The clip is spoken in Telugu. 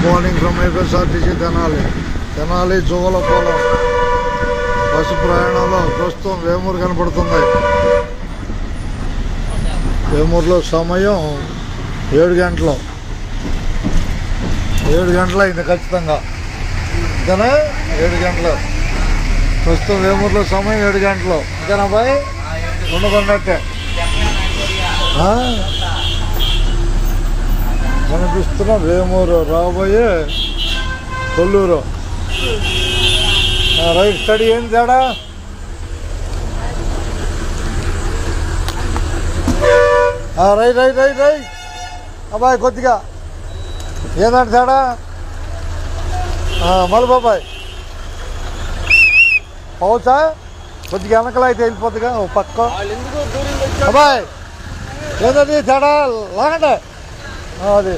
Morning from APSRTC Tenali Jogulapalem bus ప్రయాణంలో ప్రస్తుతం వేమూరు కనపడుతుంది. వేమూరులో సమయం 7 గంటలు. 7 గంటలు అయింది ఖచ్చితంగా. ఇంతేనా? 7 గంటలు. ప్రస్తుతం వేమూరులో సమయం 7 గంటలు. ఇంతేనా బాయ్? ఉండకున్నట్టే కనిపిస్తున్న వేమూరు రాబోయే కొల్లూరు. రైట్ స్టడీ ఏంది తేడా? రైట్ రైట్ రైట్ రైట్ అబ్బాయి కొద్దిగా ఏందంటే తేడా? మళ్ళీ బాబాయ్ పోవచ్చా? కొద్దిగా వెనకలా అయితే వెళ్ళిపోతుందిగా ఓ పక్క. అబ్బాయి ఏంటది తేడా? లాగండి అది